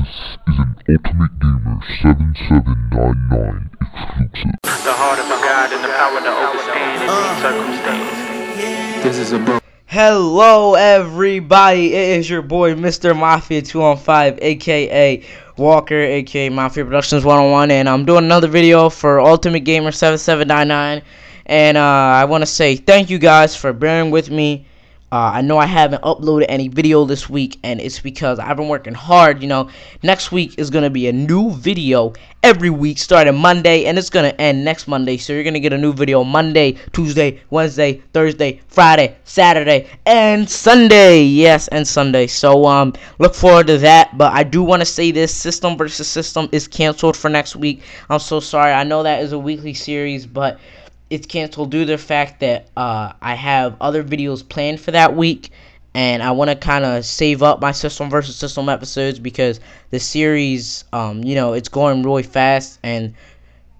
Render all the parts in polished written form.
is an Ultimate Gamer 7799 exclusive. The heart of a god and the power to overstand any circumstance. This is a book. Hello everybody, it is your boy Mr. Mafia 215 aka Walker aka Mafia Productions 101, and I'm doing another video for Ultimate Gamer 7799. And I want to say thank you guys for bearing with me. I know I haven't uploaded any video this week, and it's because I've been working hard. You know, next week is going to be a new video every week starting Monday, and it's going to end next Monday. So you're going to get a new video Monday, Tuesday, Wednesday, Thursday, Friday, Saturday, and Sunday. Yes, and Sunday. So look forward to that. But I do want to say this: System versus System is canceled for next week. I'm so sorry. I know that is a weekly series, but it's canceled due to the fact that I have other videos planned for that week, and I want to kind of save up my System versus System episodes because the series, you know, it's going really fast, and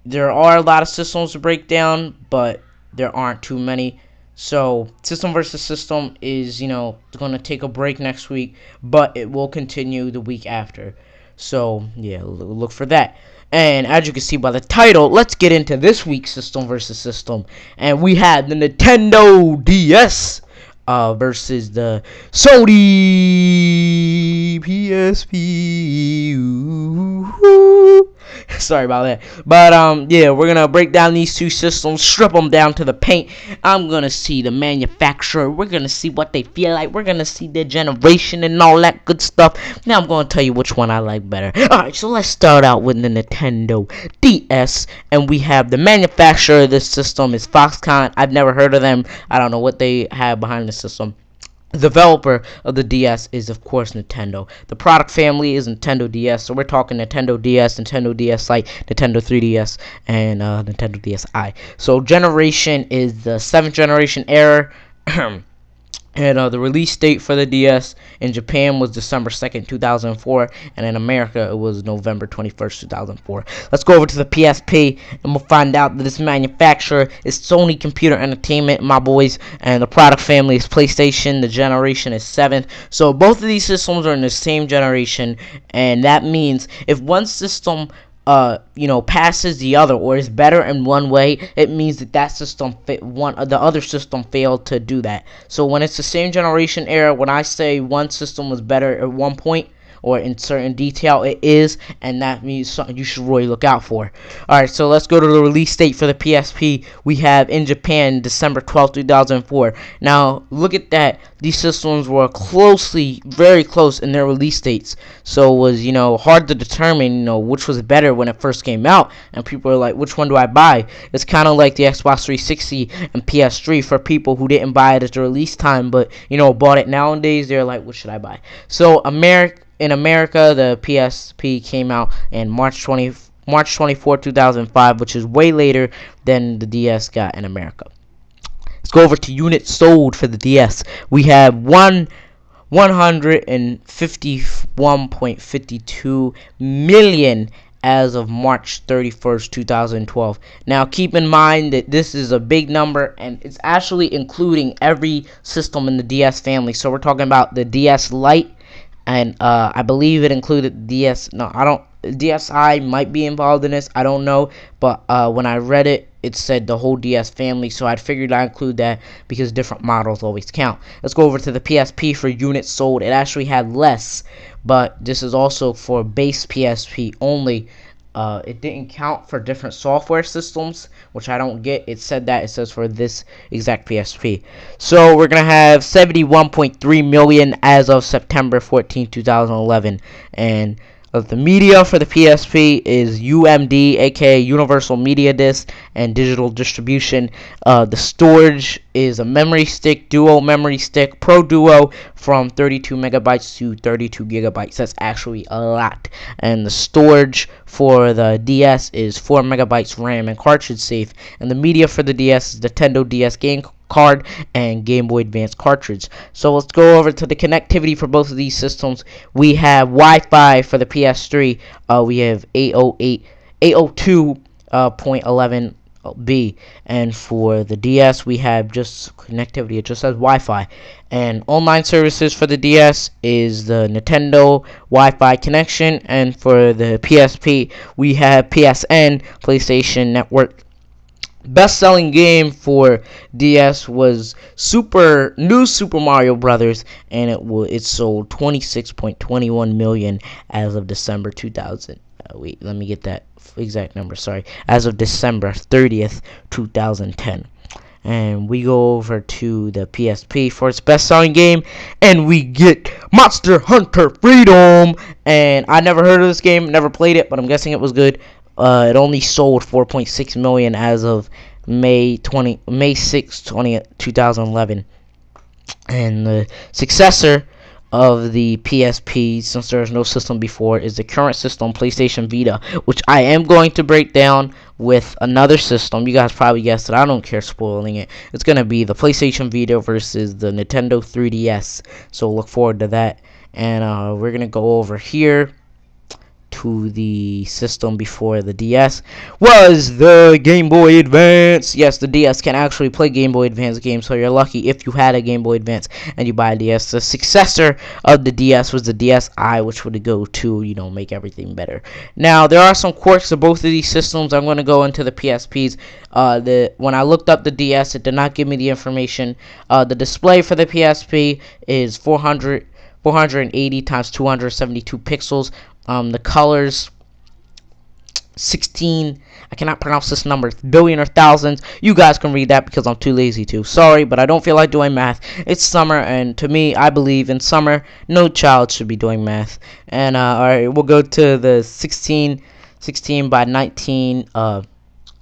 there are a lot of systems to break down, but there aren't too many. So System versus System is, you know, going to take a break next week, but it will continue the week after. So yeah, look for that. And as you can see by the title, let's get into this week's System versus System. And we had the Nintendo DS versus the Sony PSP. Ooh. Sorry about that. But yeah, we're gonna break down these two systems, strip them down to the paint. I'm gonna see the manufacturer. We're gonna see what they feel like. We're gonna see their generation and all that good stuff. Now I'm gonna tell you which one I like better. Alright, so let's start out with the Nintendo DS. And we have the manufacturer of this system is Foxconn. I've never heard of them. I don't know what they have behind the system. The developer of the DS is, of course, Nintendo. The product family is Nintendo DS, so we're talking Nintendo DS, Nintendo DS Lite, Nintendo 3DS, and Nintendo DSi. So generation is the 7th generation era. And the release date for the DS in Japan was December 2nd, 2004, and in America it was November 21st, 2004. Let's go over to the PSP, and we'll find out that this manufacturer is Sony Computer Entertainment, my boys, and the product family is PlayStation. The generation is 7th. So both of these systems are in the same generation, and that means if one system you know, passes the other or is better in one way, it means that that system the other system failed to do that. So when it's the same generation era, when I say one system was better at one point or in certain detail, it is, and that means something you should really look out for. Alright, so let's go to the release date for the PSP. We have in Japan December 12th, 2004. Now look at that. These systems were very close in their release dates, so it was, you know, hard to determine, you know, which was better when it first came out, and people are like, which one do I buy? It's kind of like the Xbox 360 and PS3 for people who didn't buy it at the release time, but, you know, bought it nowadays. They're like, what should I buy? So in America, the PSP came out in March 24, 2005, which is way later than the DS got in America. Let's go over to units sold for the DS. We have 151.52 million as of March 31st, 2012. Now keep in mind that this is a big number, and it's actually including every system in the DS family. So we're talking about the DS Lite, and I believe it included DS. No, I don't. DSi might be involved in this. I don't know, but when I read it, it said the whole DS family, so I figured I'd include that because different models always count. Let's go over to the PSP for units sold. It actually had less, but this is also for base PSP only. It didn't count for different software systems, which I don't get. It said that. It says for this exact PSP. So we're going to have 71.3 million as of September 14, 2011. And the media for the PSP is UMD, aka Universal Media Disc, and digital distribution. The storage is a memory stick, Duo memory stick, Pro Duo, from 32 megabytes to 32 gigabytes. That's actually a lot. And the storage for the DS is 4 megabytes RAM and cartridge safe. And the media for the DS is Nintendo DS game card and Game Boy Advance cartridge. So let's go over to the connectivity for both of these systems. We have Wi-Fi for the PS3. We have 802.11 B. And for the DS, we have just connectivity. It just says Wi-Fi. And online services for the DS is the Nintendo Wi-Fi connection. And for the PSP, we have PSN, PlayStation Network. Best-selling game for DS was New Super Mario Brothers, and it sold 26.21 million as of December 2000. Wait, let me get that exact number. Sorry, as of December 30th, 2010. And we go over to the PSP for its best-selling game, and we get Monster Hunter Freedom. And I never heard of this game, never played it, but I'm guessing it was good. It only sold 4.6 million as of May 6, 2011. And the successor of the PSP, since there's no system before, is the current system, PlayStation Vita, which I am going to break down with another system. You guys probably guessed it. I don't care spoiling it. It's going to be the PlayStation Vita versus the Nintendo 3DS. So look forward to that. And we're going to go over here to the system before the DS was the Game Boy Advance. Yes, the DS can actually play Game Boy Advance games, so you're lucky if you had a Game Boy Advance and you buy a DS. The successor of the DS was the DSi, which would go to, make everything better. Now, there are some quirks of both of these systems. I'm going to go into the PSPs. When I looked up the DS, it did not give me the information. The display for the PSP is 480 times 272 pixels. The colors 16. I cannot pronounce this number, billion or thousands. You guys can read that because I'm too lazy to. Sorry, but I don't feel like doing math. It's summer, and to me, I believe in summer, no child should be doing math. And alright, we'll go to the 16 by 19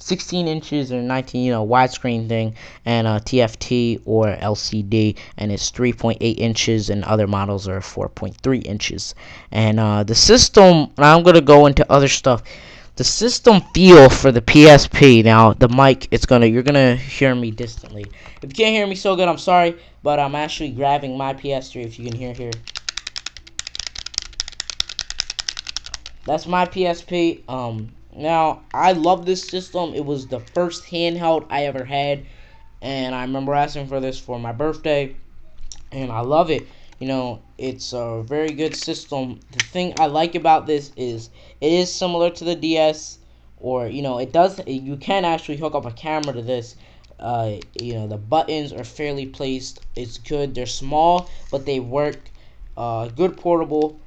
16 inches or 19, widescreen thing, and TFT or LCD, and it's 3.8 inches, and other models are 4.3 inches. And the system, I'm going to go into other stuff. The system feel for the PSP, now the mic, you're gonna hear me distantly. If you can't hear me so good, I'm sorry, but I'm actually grabbing my PS3, if you can hear here. That's my PSP. Now, I love this system. It was the first handheld I ever had, and I remember asking for this for my birthday, and I love it. It's a very good system. The thing I like about this is it is similar to the DS, or, you can actually hook up a camera to this. The buttons are fairly placed. It's good. They're small, but they work. Good portable.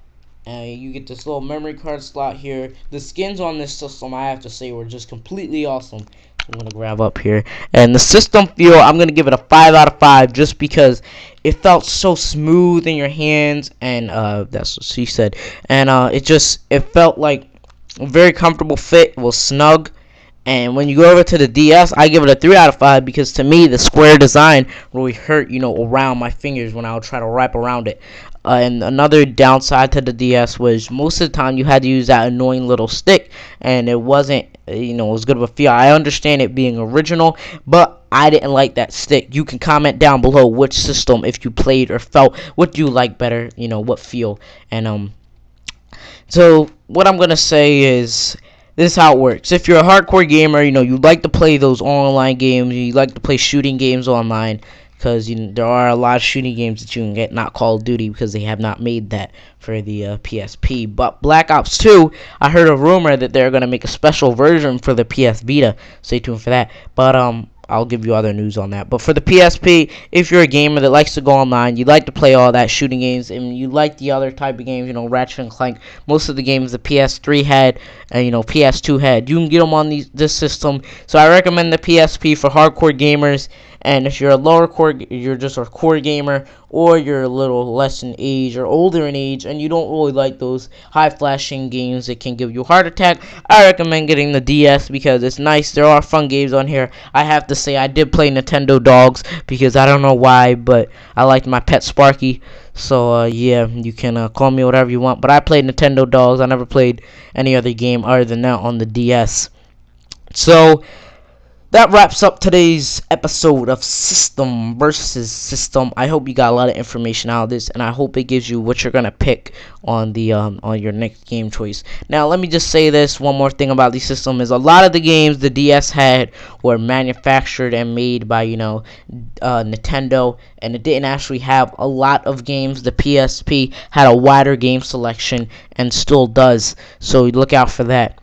You get this little memory card slot here. The skins on this system, I have to say, were just completely awesome. I'm going to grab up here. And the system feel, I'm going to give it a 5 out of 5 just because it felt so smooth in your hands. And that's what she said. And it felt like a very comfortable fit. It was snug. And when you go over to the DS, I give it a 3 out of 5 because to me, the square design really hurt, around my fingers when I would try to wrap around it. And another downside to the DS was most of the time you had to use that annoying little stick, and it wasn't, as good of a feel. I understand it being original, but I didn't like that stick. You can comment down below which system, if you played or felt, what do you like better, what feel. And so what I'm gonna say is, this is how it works. If you're a hardcore gamer, you like to play those online games, you like to play shooting games online, because there are a lot of shooting games that you can get, not Call of Duty, because they have not made that for the PSP. But Black Ops 2, I heard a rumor that they're going to make a special version for the PS Vita. Stay tuned for that. But I'll give you other news on that. But for the PSP, if you're a gamer that likes to go online, you like to play all that shooting games, and you like the other type of games, Ratchet and Clank, most of the games the PS3 had, and PS2 had, you can get them on this system. So I recommend the PSP for hardcore gamers. And if you're a lower core, you're just a core gamer, or you're a little less in age or older in age, and you don't really like those high flashing games that can give you a heart attack, I recommend getting the DS because it's nice. There are fun games on here. I have to say I did play Nintendo Dogs because I don't know why, but I liked my pet Sparky. So yeah, you can call me whatever you want, but I played Nintendo Dogs. I never played any other game other than that on the DS. So that wraps up today's episode of System versus System. I hope you got a lot of information out of this, and I hope it gives you what you're gonna pick on the on your next game choice. Now, let me just say this one more thing about the system: is a lot of the games the DS had were manufactured and made by Nintendo, and it didn't actually have a lot of games. The PSP had a wider game selection and still does, so look out for that.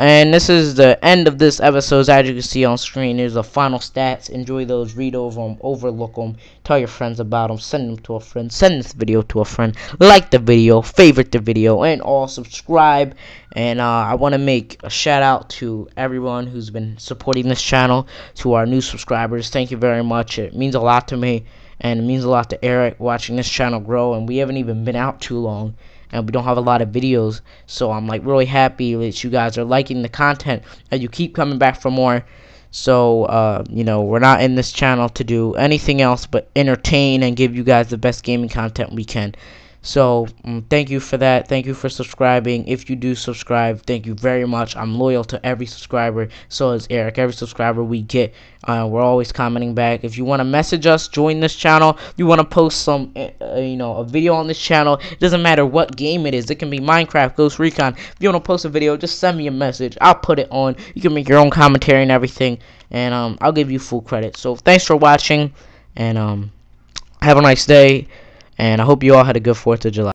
And this is the end of this episode. As you can see on screen, there's the final stats. Enjoy those, read over them, overlook them, tell your friends about them, send them to a friend, send this video to a friend, like the video, favorite the video, and all subscribe. And I want to make a shout out to everyone who's been supporting this channel, to our new subscribers. Thank you very much. It means a lot to me, and it means a lot to Eric watching this channel grow. And we haven't even been out too long, and we don't have a lot of videos, so I'm like really happy that you guys are liking the content and you keep coming back for more. So you know, we're not in this channel to do anything else but entertain and give you guys the best gaming content we can. So thank you for that. Thank you for subscribing. If you do subscribe, thank you very much. I'm loyal to every subscriber. So is Eric. Every subscriber we get, we're always commenting back. If you want to message us, join this channel. If you want to post some a video on this channel, it doesn't matter what game it is. It can be Minecraft, Ghost Recon. If you want to post a video, just send me a message. I'll put it on. You can make your own commentary and everything, and I'll give you full credit. So thanks for watching, and have a nice day. And I hope you all had a good 4th of July.